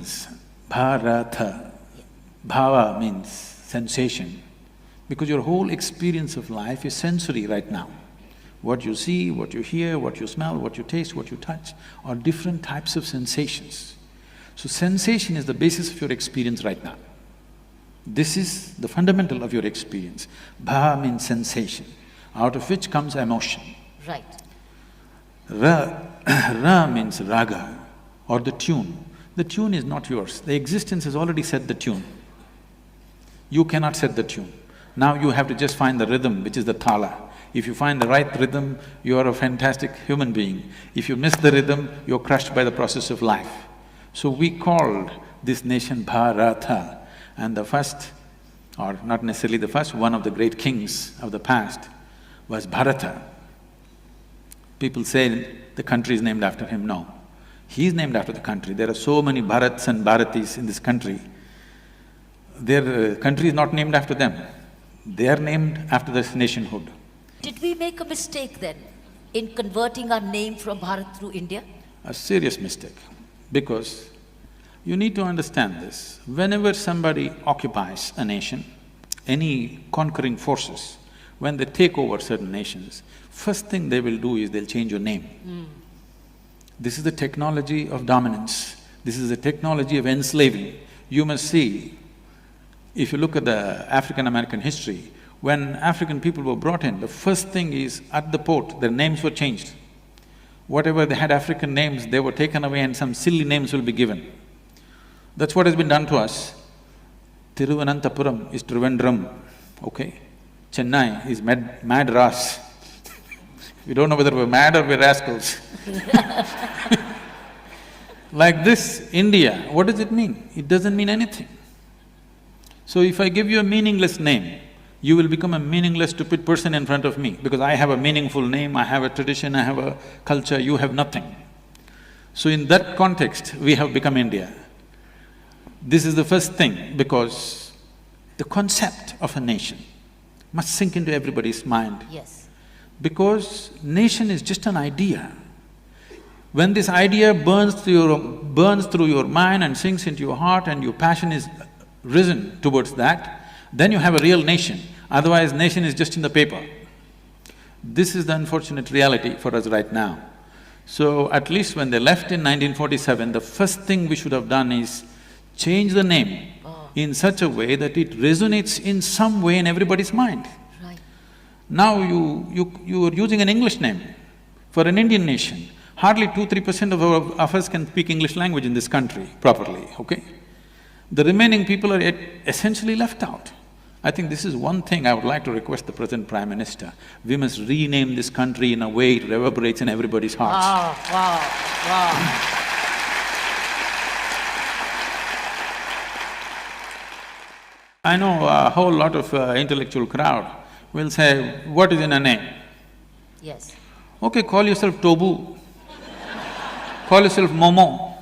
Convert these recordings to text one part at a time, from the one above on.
means Bharata. Bhava means sensation, because your whole experience of life is sensory right now. What you see, what you hear, what you smell, what you taste, what you touch are different types of sensations. So sensation is the basis of your experience right now. This is the fundamental of your experience. Bha means sensation, out of which comes emotion. Right. Ra means raga, or the tune. The tune is not yours, the existence has already set the tune. You cannot set the tune. Now you have to just find the rhythm, which is the thala. If you find the right rhythm, you are a fantastic human being. If you miss the rhythm, you're crushed by the process of life. So we called this nation Bharata, and the first, or not necessarily the first, one of the great kings of the past was Bharata. People say the country is named after him. No, he is named after the country. There are so many Bharats and Bharatis in this country. Their country is not named after them. They are named after this nationhood. Did we make a mistake then in converting our name from Bharat through India? A serious mistake, because you need to understand this. Whenever somebody occupies a nation, any conquering forces, when they take over certain nations, first thing they will do is they'll change your name. This is the technology of dominance. This is the technology of enslaving. You must see, if you look at the African-American history, when African people were brought in, the first thing is, at the port, their names were changed. Whatever they had African names, they were taken away and some silly names will be given. That's what has been done to us. Thiruvananthapuram is Trivandrum, okay? Chennai is Madras. We don't know whether we're mad or we're rascals. Like this, India, what does it mean? It doesn't mean anything. So if I give you a meaningless name, you will become a meaningless, stupid person in front of me, because I have a meaningful name, I have a tradition, I have a culture, you have nothing. So in that context, we have become India. This is the first thing, because the concept of a nation must sink into everybody's mind. Yes. Because nation is just an idea. When this idea burns through your mind and sinks into your heart and your passion is risen towards that, then you have a real nation. Otherwise, nation is just in the paper. This is the unfortunate reality for us right now. So at least when they left in 1947, the first thing we should have done is change the name in such a way that it resonates in some way in everybody's mind. Right. Now you are using an English name for an Indian nation. Hardly 2–3% of us can speak English language in this country properly, okay? The remaining people are essentially left out. I think this is one thing I would like to request the present Prime Minister. We must rename this country in a way it reverberates in everybody's hearts. Wow. I know a whole lot of intellectual crowd will say, what is in a name? Yes. Okay, call yourself Tobu, call yourself Momo.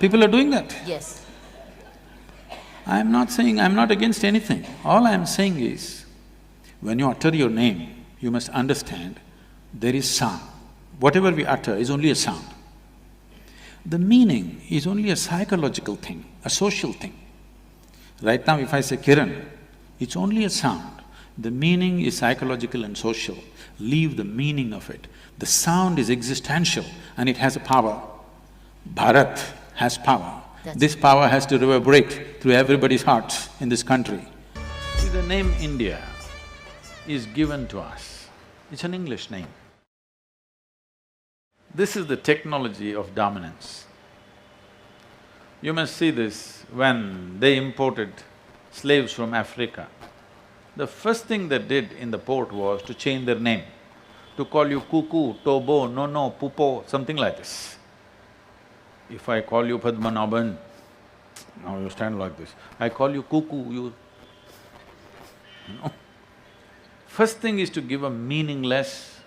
People are doing that. Yes. I'm not against anything. All I'm saying is, when you utter your name, you must understand there is sound. Whatever we utter is only a sound. The meaning is only a psychological thing, a social thing. Right now, if I say Kiran, it's only a sound. The meaning is psychological and social. Leave the meaning of it. The sound is existential and it has a power. Bharat has power. This power has to reverberate through everybody's hearts in this country. See, the name India is given to us. It's an English name. This is the technology of dominance. You must see this when they imported slaves from Africa. The first thing they did in the port was to change their name, to call you Kuku, Tobo, Nono, Pupo, something like this. If I call you Padmanabhan, now you stand like this. I call you Kuku, you know. First thing is to give a meaningless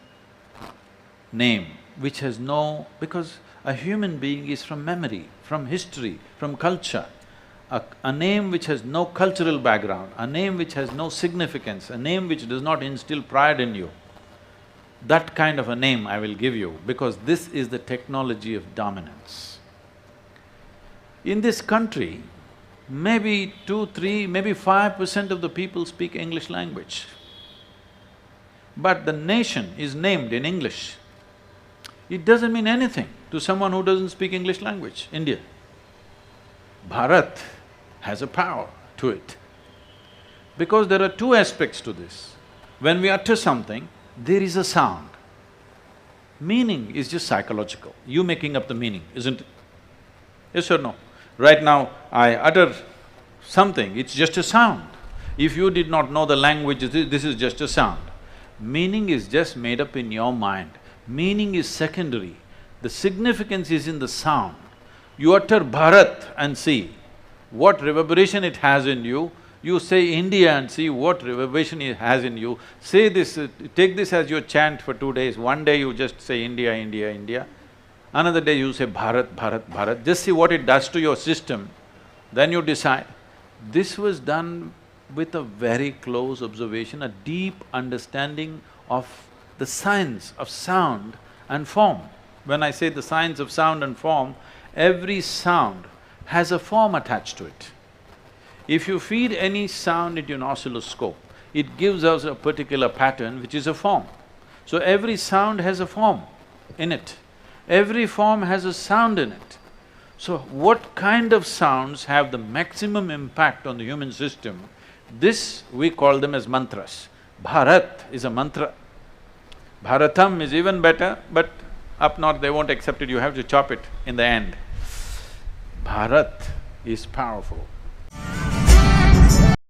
name which has no… because a human being is from memory, from history, from culture. A name which has no cultural background, a name which has no significance, a name which does not instill pride in you, that kind of a name I will give you, because this is the technology of dominance. In this country, maybe 2, 3, maybe 5% of the people speak English language. But the nation is named in English. It doesn't mean anything to someone who doesn't speak English language, India. Bharat has a power to it. Because there are two aspects to this. When we utter something, there is a sound. Meaning is just psychological, you making up the meaning, isn't it? Yes or no? Right now, I utter something, it's just a sound. If you did not know the language, this is just a sound. Meaning is just made up in your mind. Meaning is secondary. The significance is in the sound. You utter Bharat and see what reverberation it has in you. You say India and see what reverberation it has in you. Say this, take this as your chant for 2 days. One day you just say India, India, India. Another day you say Bharat, Bharat, Bharat. Just see what it does to your system. Then you decide. This was done with a very close observation, a deep understanding of the science of sound and form. When I say the science of sound and form, every sound has a form attached to it. If you feed any sound into an oscilloscope, it gives us a particular pattern which is a form. So every sound has a form in it. Every form has a sound in it. So what kind of sounds have the maximum impact on the human system? This we call them as mantras. Bharat is a mantra. Bharatam is even better, but up north they won't accept it, you have to chop it in the end. Bharat is powerful.